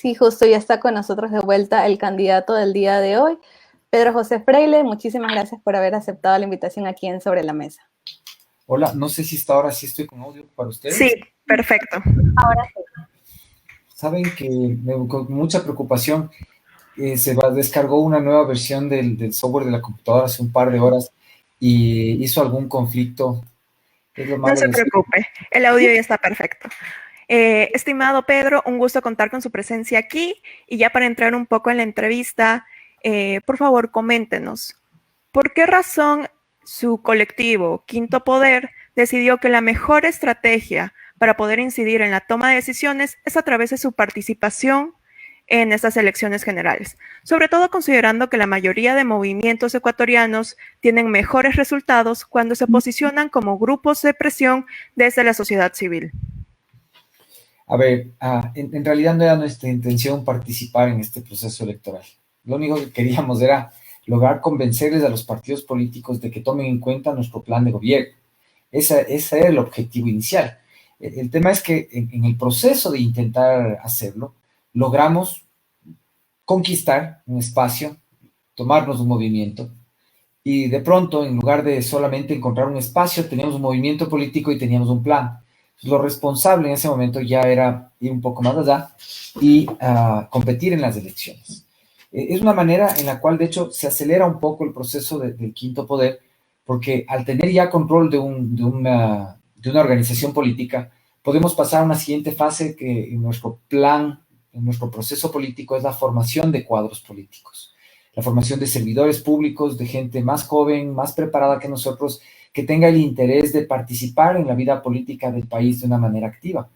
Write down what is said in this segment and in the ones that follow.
Sí, justo ya está con nosotros de vuelta el candidato del día de hoy, Pedro José Freile. Muchísimas gracias por haber aceptado la invitación aquí en Sobre la Mesa. Hola, no sé si ahora sí estoy con audio para Sí, ustedes. perfecto. Ahora sí. Saben que con mucha preocupación descargó una nueva versión del software de la computadora hace un par de horas y hizo algún conflicto. Es lo No malo se de... preocupe, el audio ya está perfecto. Estimado Pedro, un gusto contar con su presencia aquí y ya para entrar un poco en la entrevista, por favor coméntenos, ¿por qué razón su colectivo Quinto Poder decidió que la mejor estrategia para poder incidir en la toma de decisiones es a través de su participación en estas elecciones generales? Sobre todo considerando que la mayoría de movimientos ecuatorianos tienen mejores resultados cuando se posicionan como grupos de presión desde la sociedad civil. A ver, en realidad no era nuestra intención participar en este proceso electoral. Lo único que queríamos era lograr convencerles a los partidos políticos de que tomen en cuenta nuestro plan de gobierno. Ese era el objetivo inicial. El tema es que en el proceso de intentar hacerlo, logramos conquistar un espacio, tomarnos un movimiento, y de pronto, en lugar de solamente encontrar un espacio, teníamos un movimiento político y teníamos un plan. Lo responsable en ese momento ya era ir un poco más allá y competir en las elecciones. Es una manera en la cual, de hecho, se acelera un poco el proceso del quinto poder, porque al tener ya control de una organización política, podemos pasar a una siguiente fase que en nuestro plan, en nuestro proceso político, es la formación de cuadros políticos, la formación de servidores públicos, de gente más joven, más preparada que nosotros, que tenga el interés de participar en la vida política del país de una manera activa.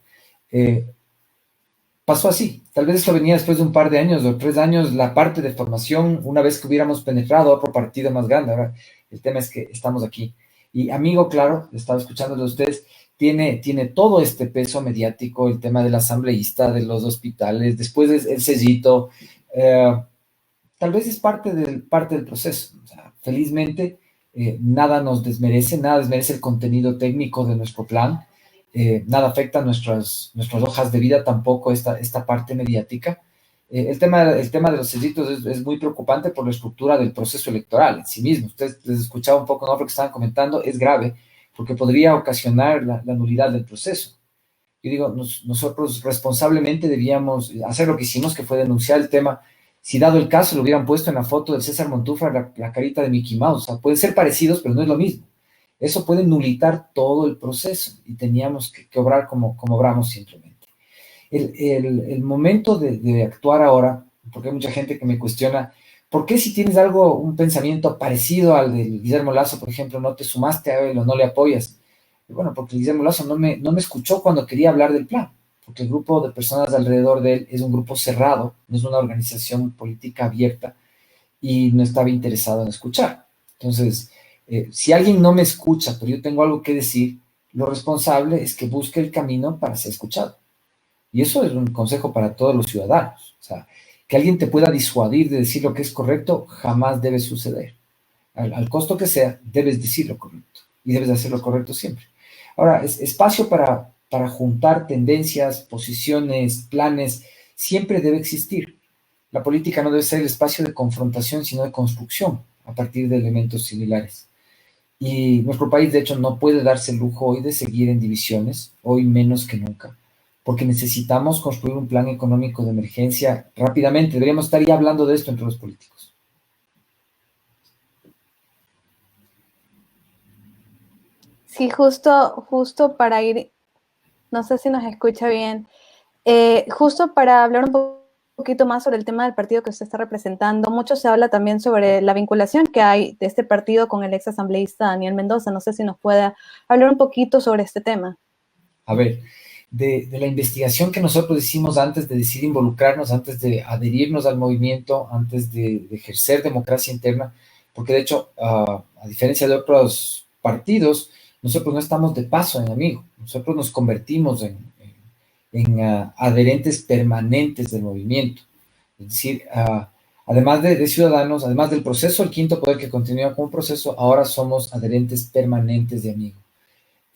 Pasó así. Tal vez esto venía después de un par de años o 3 años, la parte de formación, una vez que hubiéramos penetrado a otro partido más grande. Ahora, el tema es que estamos aquí. Y amigo, claro, estaba escuchando de ustedes, tiene todo este peso mediático, el tema del asambleísta, de los hospitales, después es el sellito. Tal vez es parte del proceso. O sea, felizmente, nada nos desmerece, nada desmerece el contenido técnico de nuestro plan, nada afecta nuestras hojas de vida, tampoco esta parte mediática. El tema de los sellitos es muy preocupante por la estructura del proceso electoral en sí mismo. Ustedes les escuchaba un poco, ¿no?, lo que estaban comentando, es grave porque podría ocasionar la nulidad del proceso. Yo digo, nosotros responsablemente debíamos hacer lo que hicimos, que fue denunciar el tema. Si dado el caso, lo hubieran puesto en la foto del César Montúfar la carita de Mickey Mouse. O sea, pueden ser parecidos, pero no es lo mismo. Eso puede nulitar todo el proceso y teníamos que obrar como obramos simplemente. El momento de actuar ahora, porque hay mucha gente que me cuestiona, ¿por qué si tienes un pensamiento parecido al de Guillermo Lasso, por ejemplo, no te sumaste a él o no le apoyas? Y bueno, porque Guillermo Lasso no me escuchó cuando quería hablar del plan, porque el grupo de personas alrededor de él es un grupo cerrado, no es una organización política abierta y no estaba interesado en escuchar. Entonces, si alguien no me escucha, pero yo tengo algo que decir, lo responsable es que busque el camino para ser escuchado. Y eso es un consejo para todos los ciudadanos. O sea, que alguien te pueda disuadir de decir lo que es correcto jamás debe suceder. Al costo que sea, debes decir lo correcto y debes hacer lo correcto siempre. Ahora, espacio para juntar tendencias, posiciones, planes, siempre debe existir. La política no debe ser el espacio de confrontación, sino de construcción a partir de elementos similares. Y nuestro país, de hecho, no puede darse el lujo hoy de seguir en divisiones, hoy menos que nunca, porque necesitamos construir un plan económico de emergencia rápidamente. Deberíamos estar ya hablando de esto entre los políticos. Sí, justo para ir, no sé si nos escucha bien, justo para hablar poquito más sobre el tema del partido que usted está representando. Mucho se habla también sobre la vinculación que hay de este partido con el ex asambleísta Daniel Mendoza. No sé si nos puede hablar un poquito sobre este tema. A ver, de la investigación que nosotros hicimos antes de decidir involucrarnos, antes de adherirnos al movimiento, antes de ejercer democracia interna, porque de hecho, a diferencia de otros partidos, nosotros no estamos de paso en amigo, nosotros nos convertimos en adherentes permanentes del movimiento. Es decir, además de ciudadanos, además del proceso, el quinto poder que continúa como proceso, ahora somos adherentes permanentes de amigo.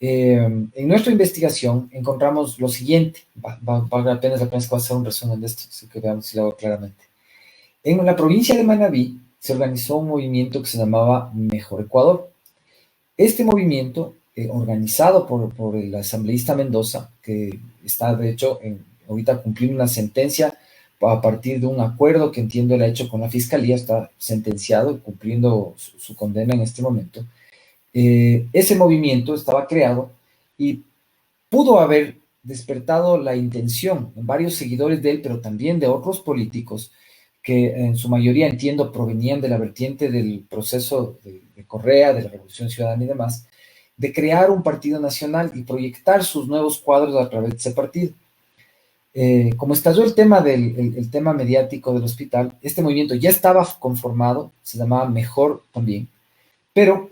En nuestra investigación encontramos lo siguiente, vale apenas la pena que voy a hacer un resumen de esto, así que veamos si lo hago claramente. En la provincia de Manabí se organizó un movimiento que se llamaba Mejor Ecuador. Este movimiento, organizado por el asambleísta Mendoza, que está de hecho ahorita cumpliendo una sentencia a partir de un acuerdo que entiendo él ha hecho con la fiscalía, está sentenciado, cumpliendo su condena en este momento. Ese movimiento estaba creado y pudo haber despertado la intención en varios seguidores de él, pero también de otros políticos que en su mayoría, entiendo, provenían de la vertiente del proceso de Correa, de la Revolución Ciudadana y demás, de crear un partido nacional y proyectar sus nuevos cuadros a través de ese partido. Como estalló el tema el tema mediático del hospital, este movimiento ya estaba conformado, se llamaba Mejor también, pero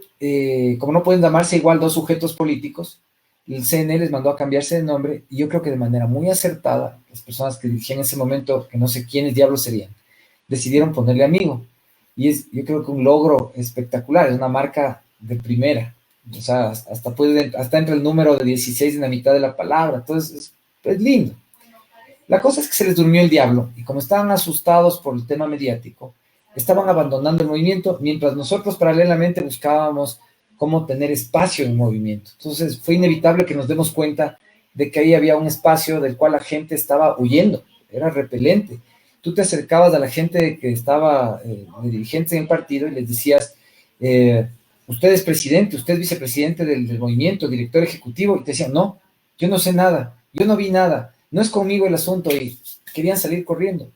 como no pueden llamarse igual dos sujetos políticos, el CNE les mandó a cambiarse de nombre y yo creo que de manera muy acertada, las personas que dirigían en ese momento, que no sé quiénes diablos serían, decidieron ponerle amigo. Y yo creo que un logro espectacular, es una marca de primera. O sea, hasta entra el número de 16 en la mitad de la palabra, entonces es lindo. La cosa es que se les durmió el diablo y como estaban asustados por el tema mediático, estaban abandonando el movimiento mientras nosotros paralelamente buscábamos cómo tener espacio en el movimiento. Entonces fue inevitable que nos demos cuenta de que ahí había un espacio del cual la gente estaba huyendo, era repelente. Tú te acercabas a la gente que estaba de dirigentes en el partido y les decías, usted es presidente, usted es vicepresidente del movimiento, director ejecutivo, y te decían, no, yo no sé nada, yo no vi nada, no es conmigo el asunto, y querían salir corriendo.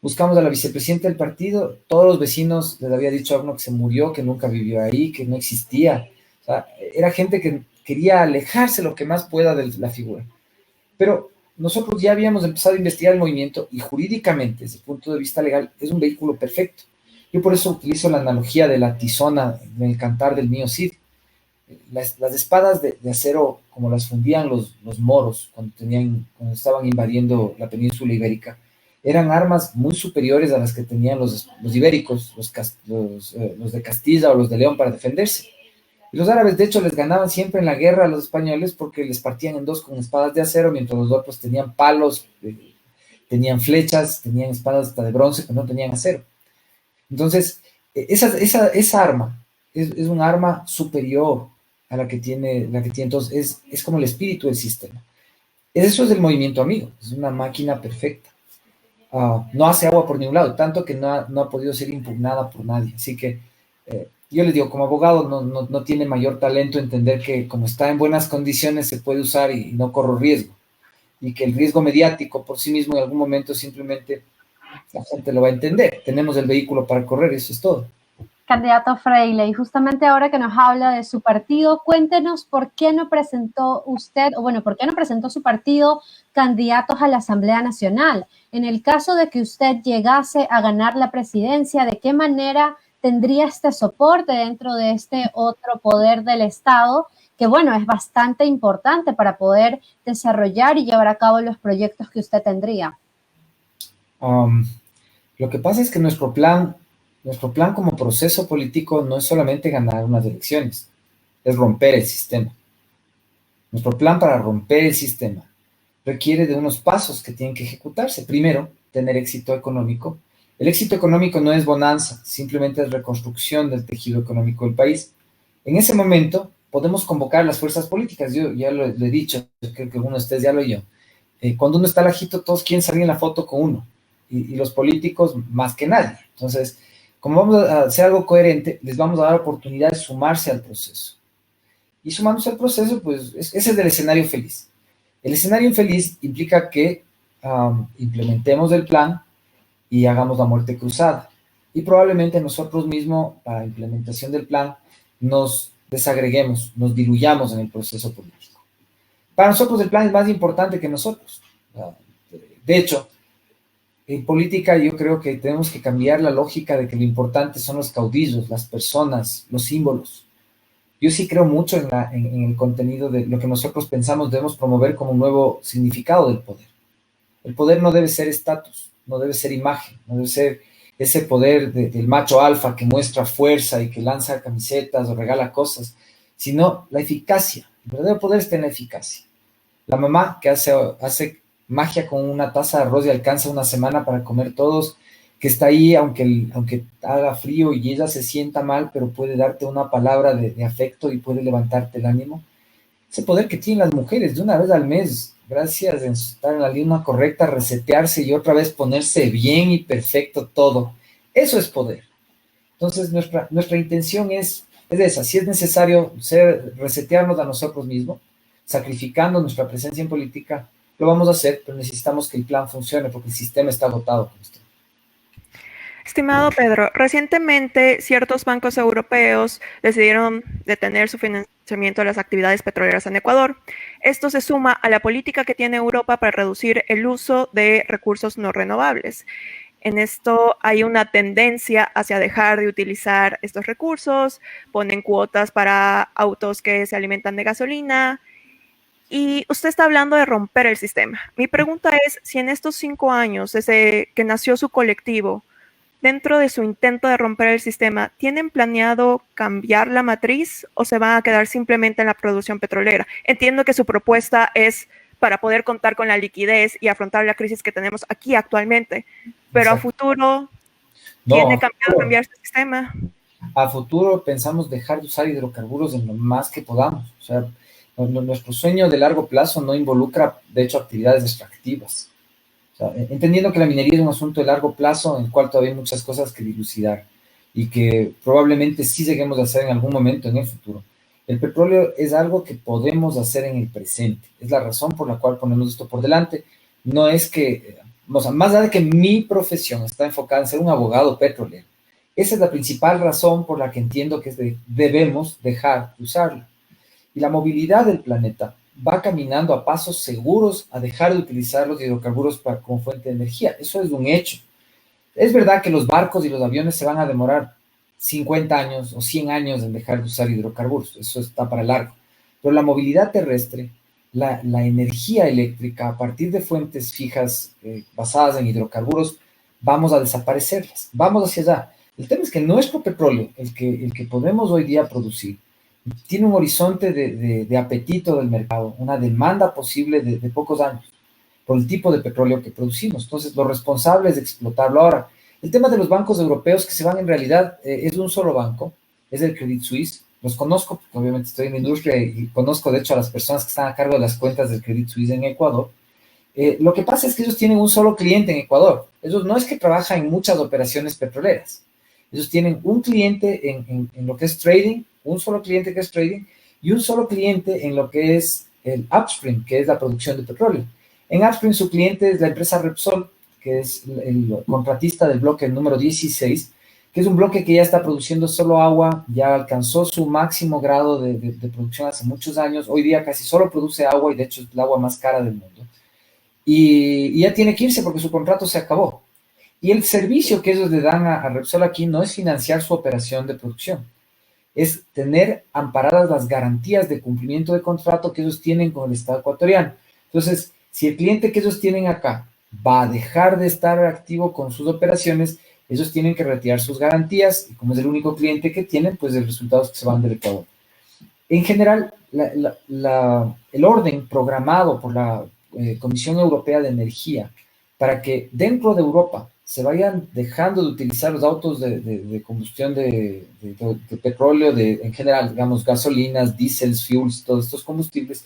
Buscamos a la vicepresidenta del partido, todos los vecinos les había dicho a uno que se murió, que nunca vivió ahí, que no existía. O sea, era gente que quería alejarse lo que más pueda de la figura. Pero nosotros ya habíamos empezado a investigar el movimiento y jurídicamente, desde el punto de vista legal, es un vehículo perfecto. Yo por eso utilizo la analogía de la tizona en el cantar del mío Cid. Las espadas de acero, como las fundían los moros cuando estaban invadiendo la península ibérica, eran armas muy superiores a las que tenían los ibéricos, los de Castilla o los de León para defenderse. Y los árabes, de hecho, les ganaban siempre en la guerra a los españoles porque les partían en dos con espadas de acero, mientras los otros tenían palos, tenían flechas, tenían espadas hasta de bronce, pero no tenían acero. Entonces, esa arma es un arma superior a la que tiene. Entonces, es como el espíritu del sistema. Eso es el movimiento amigo, es una máquina perfecta. No hace agua por ningún lado, tanto que no ha podido ser impugnada por nadie. Así que yo les digo, como abogado no tiene mayor talento entender que como está en buenas condiciones se puede usar y no corro riesgo. Y que el riesgo mediático por sí mismo en algún momento simplemente la gente lo va a entender. Tenemos el vehículo para correr, eso es todo. Candidato Freile, y justamente ahora que nos habla de su partido, cuéntenos por qué no presentó usted, o bueno, por qué no presentó su partido candidatos a la Asamblea Nacional. En el caso de que usted llegase a ganar la presidencia, ¿de qué manera tendría este soporte dentro de este otro poder del Estado? Que bueno, es bastante importante para poder desarrollar y llevar a cabo los proyectos que usted tendría. Lo que pasa es que nuestro plan como proceso político no es solamente ganar unas elecciones, es romper el sistema. Nuestro plan para romper el sistema requiere de unos pasos que tienen que ejecutarse. Primero, tener éxito económico. El éxito económico no es bonanza, simplemente es reconstrucción del tejido económico del país. En ese momento podemos convocar las fuerzas políticas. Yo ya lo he dicho, creo que uno de ustedes ya lo oyó. Cuando uno está al ajito, todos quieren salir en la foto con uno. Y los políticos más que nadie. Entonces, como vamos a hacer algo coherente, les vamos a dar oportunidad de sumarse al proceso. Y sumándose al proceso, pues ese es el escenario feliz. El escenario infeliz implica que implementemos el plan y hagamos la muerte cruzada. Y probablemente nosotros mismos, para la implementación del plan, nos desagreguemos, nos diluyamos en el proceso político. Para nosotros el plan es más importante que nosotros. De hecho, en política yo creo que tenemos que cambiar la lógica de que lo importante son los caudillos, las personas, los símbolos. Yo sí creo mucho en el contenido de lo que nosotros pensamos debemos promover como un nuevo significado del poder. El poder no debe ser estatus, no debe ser imagen, no debe ser ese poder del macho alfa que muestra fuerza y que lanza camisetas o regala cosas, sino la eficacia, El verdadero poder está en la eficacia. La mamá que hace magia con una taza de arroz y alcanza una semana para comer todos, que está ahí aunque haga frío y ella se sienta mal, pero puede darte una palabra de afecto y puede levantarte el ánimo. Ese poder que tienen las mujeres de una vez al mes, gracias a estar en la línea correcta, resetearse y otra vez ponerse bien y perfecto todo. Eso es poder. Entonces, nuestra intención es esa. Si es necesario resetearnos a nosotros mismos, sacrificando nuestra presencia en política, lo vamos a hacer, pero necesitamos que el plan funcione porque el sistema está agotado con esto. Estimado Pedro, recientemente ciertos bancos europeos decidieron detener su financiamiento de las actividades petroleras en Ecuador. Esto se suma a la política que tiene Europa para reducir el uso de recursos no renovables. En esto hay una tendencia hacia dejar de utilizar estos recursos, ponen cuotas para autos que se alimentan de gasolina y usted está hablando de romper el sistema. Mi pregunta es si en estos 5 años, desde que nació su colectivo, dentro de su intento de romper el sistema, ¿tienen planeado cambiar la matriz o se van a quedar simplemente en la producción petrolera? Entiendo que su propuesta es para poder contar con la liquidez y afrontar la crisis que tenemos aquí actualmente, pero a futuro, ¿tiene cambiado cambiar su sistema? A futuro pensamos dejar de usar hidrocarburos en lo más que podamos. O sea, nuestro sueño de largo plazo no involucra, de hecho, actividades extractivas. O sea, entendiendo que la minería es un asunto de largo plazo en el cual todavía hay muchas cosas que dilucidar y que probablemente sí lleguemos a hacer en algún momento en el futuro. El petróleo es algo que podemos hacer en el presente. Es la razón por la cual ponemos esto por delante. No es que, o sea, más allá de que mi profesión está enfocada en ser un abogado petrolero, esa es la principal razón por la que entiendo que debemos dejar de usarlo. Y la movilidad del planeta va caminando a pasos seguros a dejar de utilizar los hidrocarburos como fuente de energía. Eso es un hecho. Es verdad que los barcos y los aviones se van a demorar 50 años o 100 años en dejar de usar hidrocarburos. Eso está para largo. Pero la movilidad terrestre, la energía eléctrica a partir de fuentes fijas basadas en hidrocarburos, vamos a desaparecerlas. Vamos hacia allá. El tema es que nuestro petróleo, el que podemos hoy día producir, tiene un horizonte de apetito del mercado, una demanda posible de pocos años por el tipo de petróleo que producimos. Entonces, lo responsable es explotarlo. Ahora, el tema de los bancos europeos que se van en realidad es de un solo banco, es el Credit Suisse. Los conozco, porque obviamente estoy en la industria y conozco, de hecho, a las personas que están a cargo de las cuentas del Credit Suisse en Ecuador. Lo que pasa es que ellos tienen un solo cliente en Ecuador. Ellos no es que trabajan en muchas operaciones petroleras. Ellos tienen un cliente en lo que es trading, un solo cliente que es trading, y un solo cliente en lo que es el upstream, que es la producción de petróleo. En upstream su cliente es la empresa Repsol, que es el contratista del bloque número 16, que es un bloque que ya está produciendo solo agua, ya alcanzó su máximo grado de producción hace muchos años. Hoy día casi solo produce agua y de hecho es el agua más cara del mundo. Y ya tiene que irse porque su contrato se acabó. Y el servicio que ellos le dan a Repsol aquí no es financiar su operación de producción, es tener amparadas las garantías de cumplimiento de contrato que ellos tienen con el Estado ecuatoriano. Entonces, si el cliente que ellos tienen acá va a dejar de estar activo con sus operaciones, ellos tienen que retirar sus garantías y como es el único cliente que tienen, pues el resultado es que se van del Ecuador. En general, el orden programado por la Comisión Europea de Energía para que dentro de Europa se vayan dejando de utilizar los autos de combustión de petróleo, en general, digamos, gasolinas, diésels, fuels, todos estos combustibles,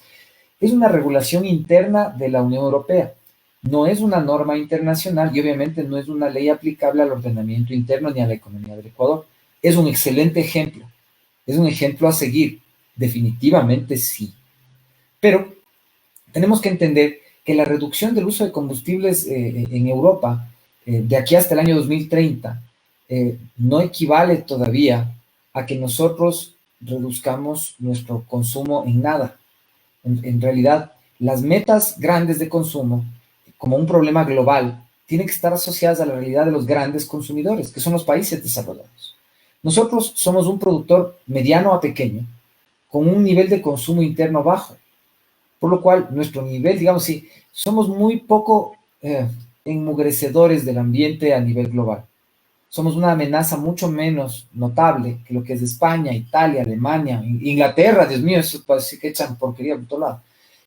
es una regulación interna de la Unión Europea. No es una norma internacional y obviamente no es una ley aplicable al ordenamiento interno ni a la economía del Ecuador. Es un excelente ejemplo. Es un ejemplo a seguir. Definitivamente sí. Pero tenemos que entender que la reducción del uso de combustibles en Europa de aquí hasta el año 2030 no equivale todavía a que nosotros reduzcamos nuestro consumo en nada. En realidad, las metas grandes de consumo, como un problema global, tienen que estar asociadas a la realidad de los grandes consumidores, que son los países desarrollados. Nosotros somos un productor mediano a pequeño, con un nivel de consumo interno bajo, por lo cual nuestro nivel, digamos, sí, somos muy poco enmugrecedores del ambiente a nivel global. somos una amenaza mucho menos notable que lo que es España, Italia, Alemania, Inglaterra. Dios mío, eso parece que echan porquería por todo lado.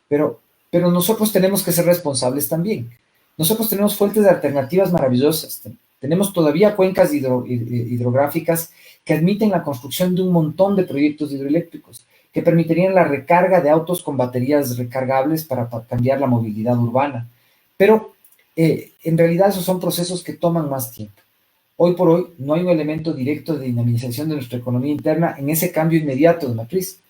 Pero nosotros tenemos que ser responsables también. Nosotros tenemos fuentes de alternativas maravillosas. Tenemos todavía cuencas hidrográficas que admiten la construcción de un montón de proyectos hidroeléctricos que permitirían la recarga de autos con baterías recargables para cambiar la movilidad urbana. Pero en realidad esos son procesos que toman más tiempo. Hoy por hoy no hay un elemento directo de dinamización de nuestra economía interna en ese cambio inmediato de matriz.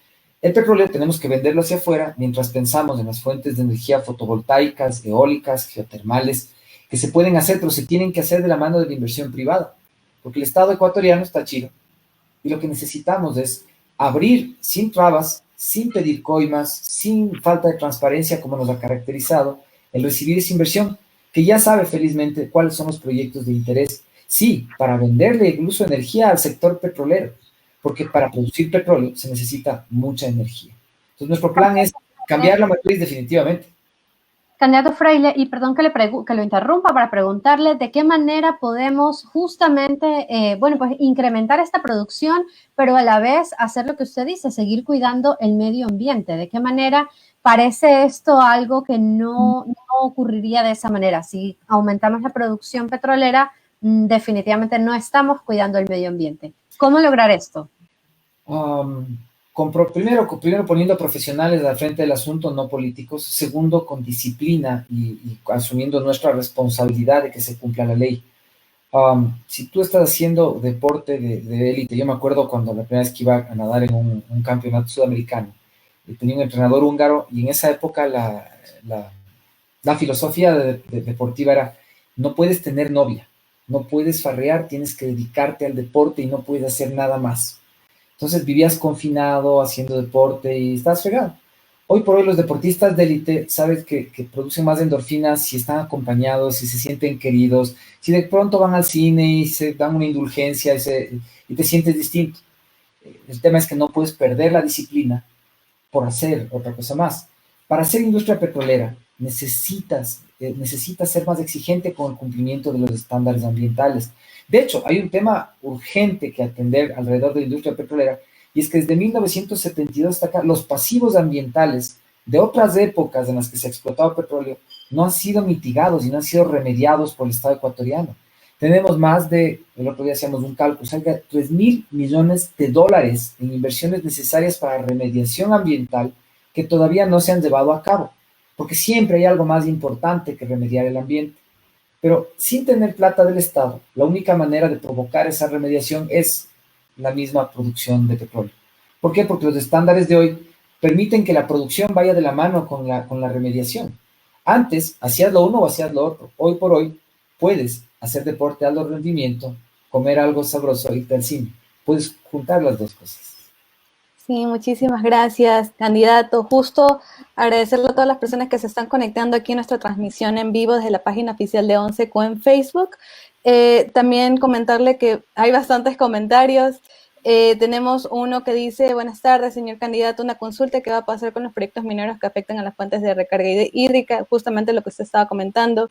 El petróleo tenemos que venderlo hacia afuera mientras pensamos en las fuentes de energía fotovoltaicas, eólicas, geotermales, que se pueden hacer, pero se tienen que hacer de la mano de la inversión privada, porque el Estado ecuatoriano está chido y lo que necesitamos es abrir sin trabas, sin pedir coimas, sin falta de transparencia como nos ha caracterizado, el recibir esa inversión que ya sabe felizmente cuáles son los proyectos de interés. Sí, para venderle incluso energía al sector petrolero, porque para producir petróleo se necesita mucha energía. Entonces, nuestro plan es cambiar la matriz definitivamente. Candidato Freile, y perdón que lo interrumpa para preguntarle de qué manera podemos justamente, bueno, pues incrementar esta producción, pero a la vez hacer lo que usted dice, seguir cuidando el medio ambiente. ¿De qué manera parece esto algo que no ocurriría de esa manera? Si aumentamos la producción petrolera, definitivamente no estamos cuidando el medio ambiente. ¿Cómo lograr esto? Primero poniendo a profesionales al frente del asunto, no políticos. Segundo, con disciplina y asumiendo nuestra responsabilidad de que se cumpla la ley. Si tú estás haciendo deporte de élite, yo me acuerdo cuando la primera vez que iba a nadar en un campeonato sudamericano, tenía un entrenador húngaro y en esa época la filosofía deportiva era: no puedes tener novia, no puedes farrear, tienes que dedicarte al deporte y no puedes hacer nada más. Entonces vivías confinado, haciendo deporte y estás fregado. Hoy por hoy los deportistas de élite, sabes que producen más endorfinas si están acompañados, si se sienten queridos, si de pronto van al cine y se dan una indulgencia y te sientes distinto. El tema es que no puedes perder la disciplina por hacer otra cosa más. Para ser industria petrolera necesitas ser más exigente con el cumplimiento de los estándares ambientales. De hecho, hay un tema urgente que atender alrededor de la industria petrolera, y es que desde 1972 hasta acá, los pasivos ambientales de otras épocas en las que se ha explotado petróleo no han sido mitigados y no han sido remediados por el Estado ecuatoriano. Tenemos el otro día hacíamos un cálculo, cerca de 3.000 millones de dólares en inversiones necesarias para remediación ambiental que todavía no se han llevado a cabo, porque siempre hay algo más importante que remediar el ambiente. Pero sin tener plata del Estado, la única manera de provocar esa remediación es la misma producción de petróleo. ¿Por qué? Porque los estándares de hoy permiten que la producción vaya de la mano con la remediación. Antes, hacías lo uno o hacías lo otro. Hoy por hoy, puedes hacer deporte de alto rendimiento, comer algo sabroso, irte al cine. Puedes juntar las dos cosas. Sí, muchísimas gracias, candidato. Justo agradecerle a todas las personas que se están conectando aquí en nuestra transmisión en vivo desde la página oficial de ONCECO en Facebook. También comentarle que hay bastantes comentarios. Tenemos uno que dice: buenas tardes, señor candidato, una consulta: ¿qué va a pasar con los proyectos mineros que afectan a las fuentes de recarga hídrica? Justamente lo que usted estaba comentando.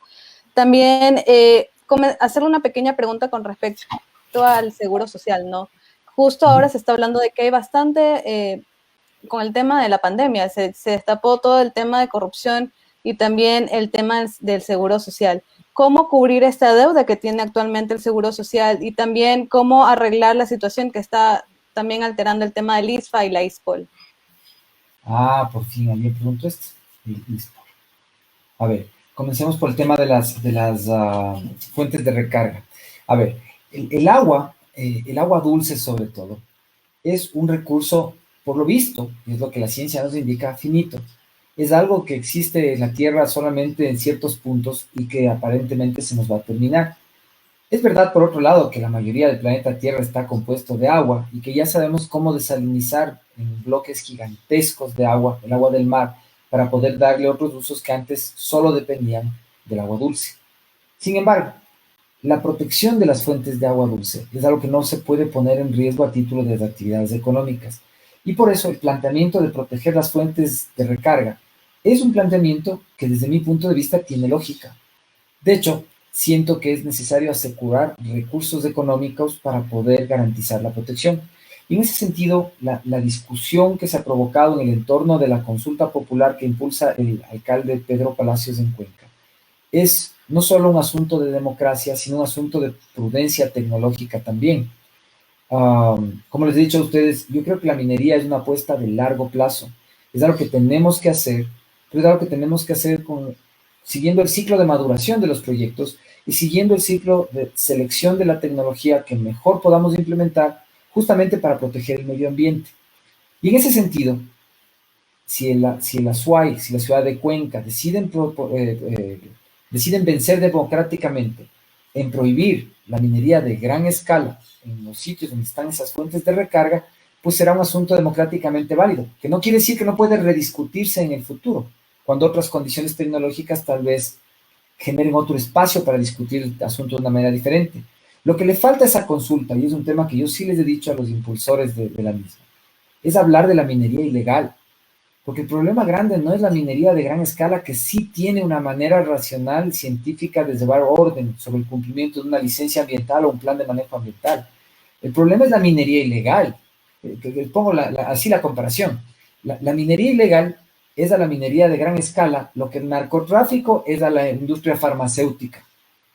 También hacerle una pequeña pregunta con respecto al seguro social, ¿no? Justo ahora se está hablando de que hay bastante, con el tema de la pandemia, se destapó todo el tema de corrupción y también el tema del seguro social. ¿Cómo cubrir esta deuda que tiene actualmente el seguro social? Y también cómo arreglar la situación que está también alterando el tema del ISFA y la ISPOL. Por fin alguien preguntó esto. El ISPOL. A ver, comencemos por el tema de las fuentes de recarga. A ver, el agua dulce sobre todo, es un recurso, por lo visto, y es lo que la ciencia nos indica, finito. Es algo que existe en la Tierra solamente en ciertos puntos y que aparentemente se nos va a terminar. Es verdad, por otro lado, que la mayoría del planeta Tierra está compuesto de agua y que ya sabemos cómo desalinizar en bloques gigantescos de agua, el agua del mar, para poder darle otros usos que antes solo dependían del agua dulce. Sin embargo, la protección de las fuentes de agua dulce es algo que no se puede poner en riesgo a título de las actividades económicas. Y por eso el planteamiento de proteger las fuentes de recarga es un planteamiento que desde mi punto de vista tiene lógica. De hecho, siento que es necesario asegurar recursos económicos para poder garantizar la protección. Y en ese sentido, la discusión que se ha provocado en el entorno de la consulta popular que impulsa el alcalde Pedro Palacios en Cuenca es no solo un asunto de democracia, sino un asunto de prudencia tecnológica también. Como les he dicho a ustedes, yo creo que la minería es una apuesta de largo plazo. Es algo que tenemos que hacer, pero es algo que tenemos que hacer siguiendo el ciclo de maduración de los proyectos y siguiendo el ciclo de selección de la tecnología que mejor podamos implementar justamente para proteger el medio ambiente. Y en ese sentido, si la SUAY, si la ciudad de Cuenca deciden vencer democráticamente en prohibir la minería de gran escala en los sitios donde están esas fuentes de recarga, pues será un asunto democráticamente válido, que no quiere decir que no puede rediscutirse en el futuro, cuando otras condiciones tecnológicas tal vez generen otro espacio para discutir el asunto de una manera diferente. Lo que le falta a esa consulta, y es un tema que yo sí les he dicho a los impulsores de la misma, es hablar de la minería ilegal, porque el problema grande no es la minería de gran escala, que sí tiene una manera racional, científica de llevar orden sobre el cumplimiento de una licencia ambiental o un plan de manejo ambiental. El problema es la minería ilegal. Pongo así la comparación. La minería ilegal es a la minería de gran escala lo que el narcotráfico es a la industria farmacéutica.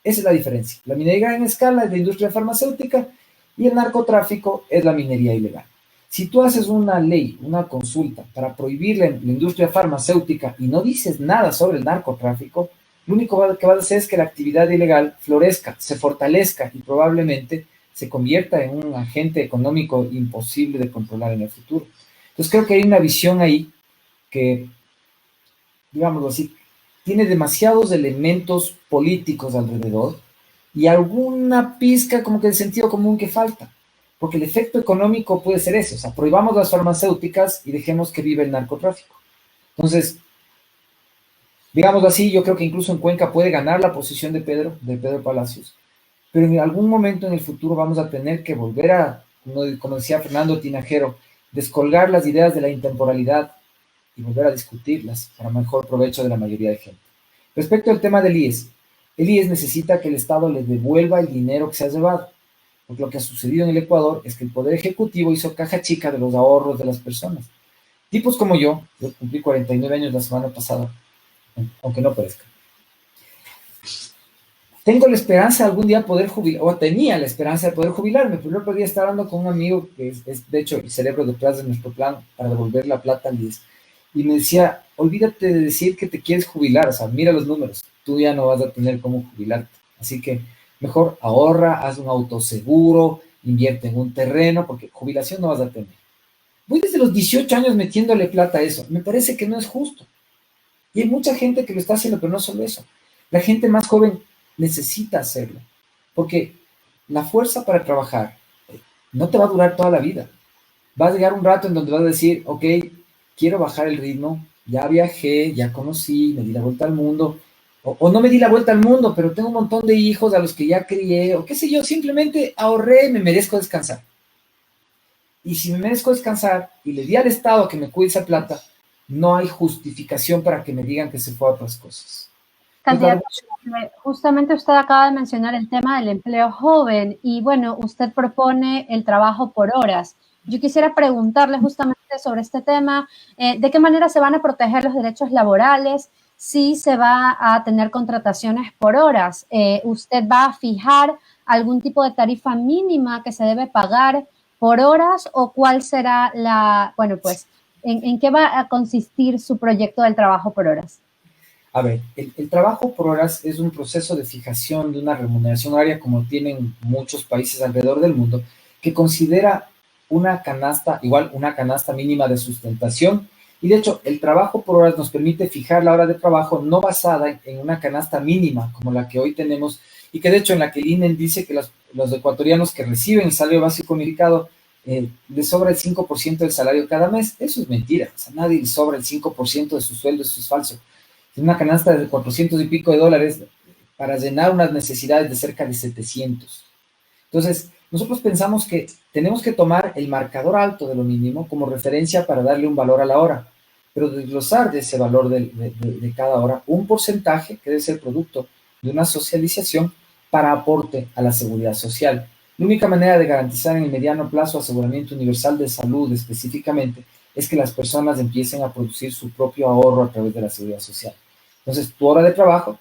Esa es la diferencia. La minería de gran escala es la industria farmacéutica y el narcotráfico es la minería ilegal. Si tú haces una ley, una consulta para prohibir la industria farmacéutica y no dices nada sobre el narcotráfico, lo único que vas a hacer es que la actividad ilegal florezca, se fortalezca y probablemente se convierta en un agente económico imposible de controlar en el futuro. Entonces creo que hay una visión ahí que, digámoslo así, tiene demasiados elementos políticos alrededor y alguna pizca como que de sentido común que falta. Porque el efecto económico puede ser ese, o sea, prohibamos las farmacéuticas y dejemos que viva el narcotráfico. Entonces, digámoslo así, yo creo que incluso en Cuenca puede ganar la posición de Pedro Palacios, pero en algún momento en el futuro vamos a tener que volver a, como decía Fernando Tinajero, descolgar las ideas de la intemporalidad y volver a discutirlas para mejor provecho de la mayoría de gente. Respecto al tema del IES, el IES necesita que el Estado le devuelva el dinero que se ha llevado. Porque lo que ha sucedido en el Ecuador es que el Poder Ejecutivo hizo caja chica de los ahorros de las personas. Tipos como yo cumplí 49 años la semana pasada, aunque no parezca. Tengo la esperanza de algún día poder jubilar, o tenía la esperanza de poder jubilarme, pero el otro día estaba hablando con un amigo que es de hecho el cerebro detrás de nuestro plan para devolver la plata al IES, y me decía, olvídate de decir que te quieres jubilar, o sea, mira los números, tú ya no vas a tener cómo jubilarte, así que mejor ahorra, haz un autoseguro, invierte en un terreno, porque jubilación no vas a tener. Voy desde los 18 años metiéndole plata a eso. Me parece que no es justo. Y hay mucha gente que lo está haciendo, pero no solo eso. La gente más joven necesita hacerlo, porque la fuerza para trabajar no te va a durar toda la vida. Va a llegar un rato en donde vas a decir, ok, quiero bajar el ritmo, ya viajé, ya conocí, me di la vuelta al mundo, o no me di la vuelta al mundo, pero tengo un montón de hijos a los que ya crié, o qué sé yo, simplemente ahorré, me merezco descansar. Y si me merezco descansar y le di al Estado que me cuide esa plata, no hay justificación para que me digan que se fue a otras cosas. Candidato, justamente usted acaba de mencionar el tema del empleo joven y bueno, usted propone el trabajo por horas. Yo quisiera preguntarle justamente sobre este tema, ¿de qué manera se van a proteger los derechos laborales si se va a tener contrataciones por horas? ¿Usted va a fijar algún tipo de tarifa mínima que se debe pagar por horas o cuál será ¿en qué va a consistir su proyecto del trabajo por horas? A ver, el trabajo por horas es un proceso de fijación de una remuneración horaria como tienen muchos países alrededor del mundo, que considera una canasta mínima de sustentación. Y de hecho, el trabajo por horas nos permite fijar la hora de trabajo no basada en una canasta mínima como la que hoy tenemos y que de hecho en la que el INE dice que los ecuatorianos que reciben el salario básico unificado les sobra el 5% del salario cada mes. Eso es mentira. O sea, nadie le sobra el 5% de su sueldo, eso es falso. Es una canasta de 400 y pico de dólares para llenar unas necesidades de cerca de 700. Entonces, nosotros pensamos que tenemos que tomar el marcador alto de lo mínimo como referencia para darle un valor a la hora, pero desglosar de ese valor de cada hora un porcentaje que debe ser producto de una socialización para aporte a la seguridad social. La única manera de garantizar en el mediano plazo aseguramiento universal de salud específicamente es que las personas empiecen a producir su propio ahorro a través de la seguridad social. Entonces, tu hora de trabajo,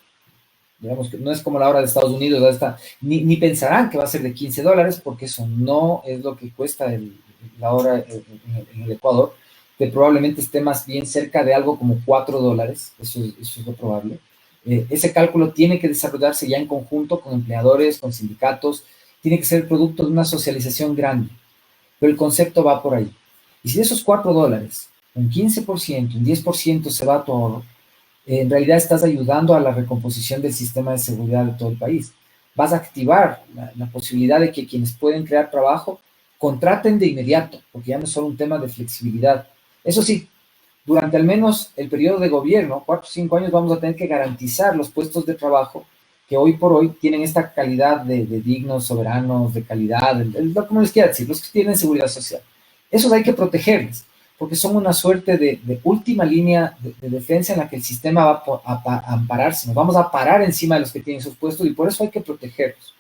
digamos que no es como la hora de Estados Unidos, ni pensarán que va a ser de $15, porque eso no es lo que cuesta la hora en el Ecuador, que probablemente esté más bien cerca de algo como $4, eso es lo probable. Ese cálculo tiene que desarrollarse ya en conjunto con empleadores, con sindicatos, tiene que ser producto de una socialización grande, pero el concepto va por ahí. Y si de esos $4, un 15%, un 10% se va a tu ahorro, en realidad estás ayudando a la recomposición del sistema de seguridad de todo el país. Vas a activar la posibilidad de que quienes pueden crear trabajo contraten de inmediato, porque ya no es solo un tema de flexibilidad. Eso sí, durante al menos el periodo de gobierno, 4 o 5 años, vamos a tener que garantizar los puestos de trabajo que hoy por hoy tienen esta calidad de dignos, soberanos, de calidad, como les quiera decir, los que tienen seguridad social. Esos hay que protegerles, porque son una suerte de última línea de defensa en la que el sistema va a ampararse. Nos vamos a parar encima de los que tienen sus puestos y por eso hay que protegerlos.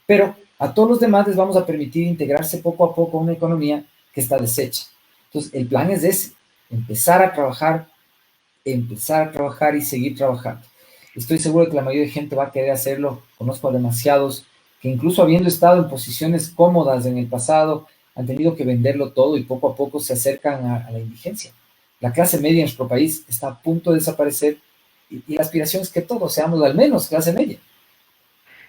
Pero a todos los demás les vamos a permitir integrarse poco a poco a una economía que está deshecha. Entonces, el plan es ese, empezar a trabajar y seguir trabajando. Estoy seguro de que la mayoría de gente va a querer hacerlo. Conozco a demasiados que incluso habiendo estado en posiciones cómodas en el pasado, han tenido que venderlo todo y poco a poco se acercan a la indigencia. La clase media en nuestro país está a punto de desaparecer y la aspiración es que todos seamos al menos clase media.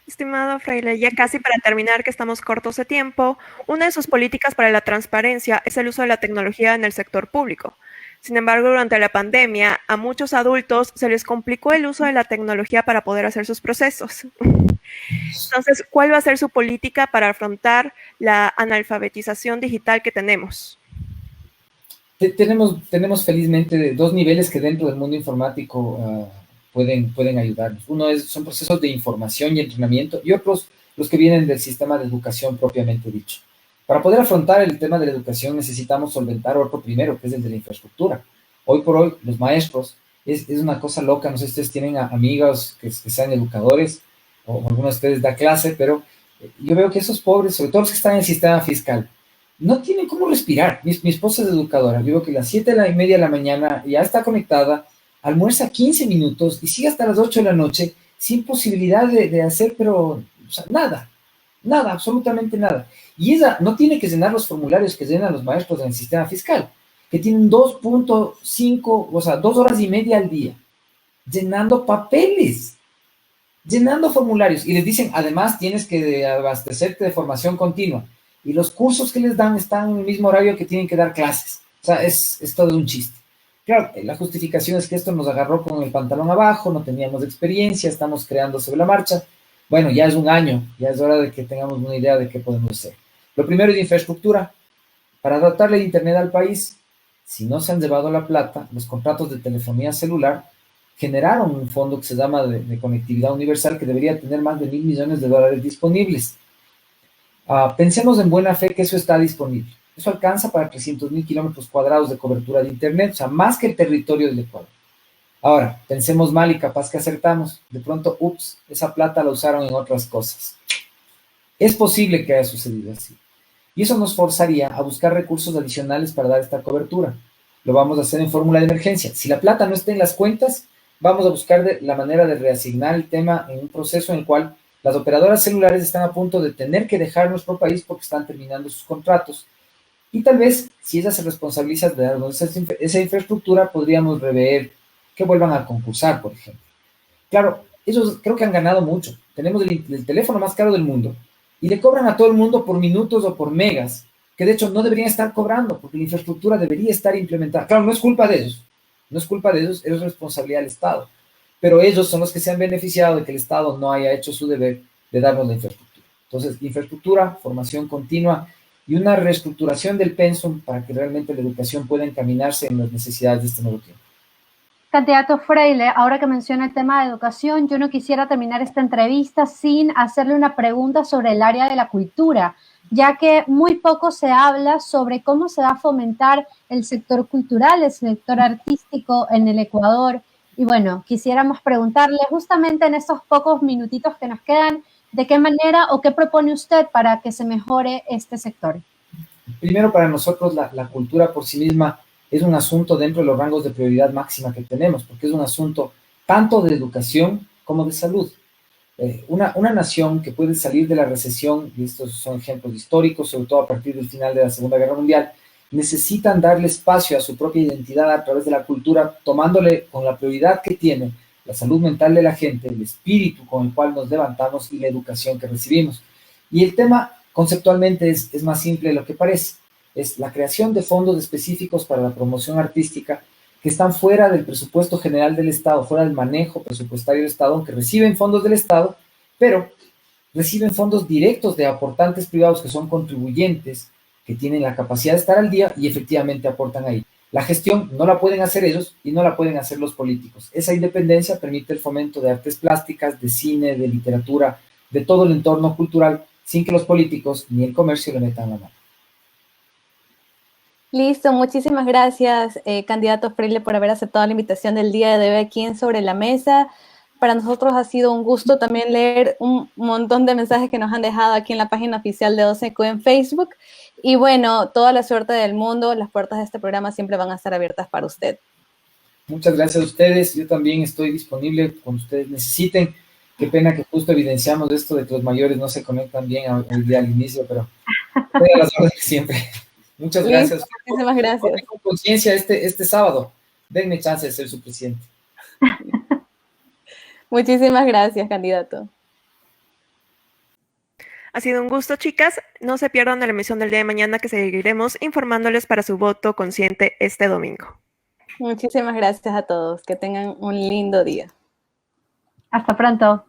Estimado Freire, ya casi para terminar, que estamos cortos de tiempo, una de sus políticas para la transparencia es el uso de la tecnología en el sector público. Sin embargo, durante la pandemia, a muchos adultos se les complicó el uso de la tecnología para poder hacer sus procesos. Entonces, ¿cuál va a ser su política para afrontar la analfabetización digital que tenemos? Tenemos felizmente dos niveles que dentro del mundo informático pueden ayudarnos. Uno son procesos de información y entrenamiento y otros los que vienen del sistema de educación propiamente dicho. Para poder afrontar el tema de la educación necesitamos solventar otro primero, que es el de la infraestructura. Hoy por hoy, los maestros, es una cosa loca, no sé si ustedes tienen amigos que sean educadores o alguno de ustedes da clase, pero yo veo que esos pobres, sobre todo los que están en el sistema fiscal, no tienen cómo respirar. Mi esposa es educadora, yo veo que a las 7:30 de la mañana ya está conectada, almuerza 15 minutos y sigue hasta las 8 de la noche sin posibilidad de hacer, pero o sea, nada, absolutamente nada. Y ella no tiene que llenar los formularios que llenan los maestros en el sistema fiscal, que tienen 2.5, o sea, 2 horas y media al día, llenando papeles, llenando formularios. Y les dicen, además, tienes que abastecerte de formación continua. Y los cursos que les dan están en el mismo horario que tienen que dar clases. O sea, es todo un chiste. Claro, la justificación es que esto nos agarró con el pantalón abajo, no teníamos experiencia, estamos creando sobre la marcha. Bueno, ya es un año, ya es hora de que tengamos una idea de qué podemos hacer. Lo primero es infraestructura. Para adaptarle Internet al país, si no se han llevado la plata, los contratos de telefonía celular generaron un fondo que se llama de conectividad universal que debería tener más de $1.000 millones disponibles. Pensemos en buena fe que eso está disponible. Eso alcanza para 300.000 kilómetros cuadrados de cobertura de Internet, o sea, más que el territorio del Ecuador. Ahora, pensemos mal y capaz que acertamos. De pronto, ups, esa plata la usaron en otras cosas. Es posible que haya sucedido así. Y eso nos forzaría a buscar recursos adicionales para dar esta cobertura. Lo vamos a hacer en fórmula de emergencia. Si la plata no está en las cuentas, vamos a buscar la manera de reasignar el tema en un proceso en el cual las operadoras celulares están a punto de tener que dejar nuestro país porque están terminando sus contratos. Y tal vez, si ellas se responsabilizan de darnos esa infraestructura, podríamos rever que vuelvan a concursar, por ejemplo. Claro, ellos creo que han ganado mucho. Tenemos el teléfono más caro del mundo y le cobran a todo el mundo por minutos o por megas, que de hecho no deberían estar cobrando porque la infraestructura debería estar implementada. Claro, no es culpa de ellos, es responsabilidad del Estado. Pero ellos son los que se han beneficiado de que el Estado no haya hecho su deber de darnos la infraestructura. Entonces, infraestructura, formación continua y una reestructuración del pensum para que realmente la educación pueda encaminarse en las necesidades de este nuevo tiempo. Candidato Freile, ahora que menciona el tema de educación, yo no quisiera terminar esta entrevista sin hacerle una pregunta sobre el área de la cultura, ya que muy poco se habla sobre cómo se va a fomentar el sector cultural, el sector artístico en el Ecuador. Y bueno, quisiéramos preguntarle justamente en estos pocos minutitos que nos quedan, ¿de qué manera o qué propone usted para que se mejore este sector? Primero, para nosotros la cultura por sí misma es un asunto dentro de los rangos de prioridad máxima que tenemos, porque es un asunto tanto de educación como de salud. Una nación que puede salir de la recesión, y estos son ejemplos históricos, sobre todo a partir del final de la Segunda Guerra Mundial, necesitan darle espacio a su propia identidad a través de la cultura, tomándole con la prioridad que tiene la salud mental de la gente, el espíritu con el cual nos levantamos y la educación que recibimos. Y el tema conceptualmente es más simple de lo que parece. Es la creación de fondos específicos para la promoción artística que están fuera del presupuesto general del Estado, fuera del manejo presupuestario del Estado, aunque reciben fondos del Estado, pero reciben fondos directos de aportantes privados que son contribuyentes, que tienen la capacidad de estar al día y efectivamente aportan ahí. La gestión no la pueden hacer ellos y no la pueden hacer los políticos. Esa independencia permite el fomento de artes plásticas, de cine, de literatura, de todo el entorno cultural, sin que los políticos ni el comercio le metan la mano. Listo, muchísimas gracias, candidato Freile, por haber aceptado la invitación del día de hoy aquí en Sobre la Mesa. Para nosotros ha sido un gusto también leer un montón de mensajes que nos han dejado aquí en la página oficial de OCECU en Facebook. Y bueno, toda la suerte del mundo, las puertas de este programa siempre van a estar abiertas para usted. Muchas gracias a ustedes, yo también estoy disponible cuando ustedes necesiten. Qué pena que justo evidenciamos esto de que los mayores no se conectan bien hoy día al inicio, pero estoy a las órdenes siempre. Muchas gracias. Muchísimas gracias. Con conciencia este sábado. Denme chance de ser su presidente. Muchísimas gracias, candidato. Ha sido un gusto, chicas. No se pierdan la emisión del día de mañana, que seguiremos informándoles para su voto consciente este domingo. Muchísimas gracias a todos. Que tengan un lindo día. Hasta pronto.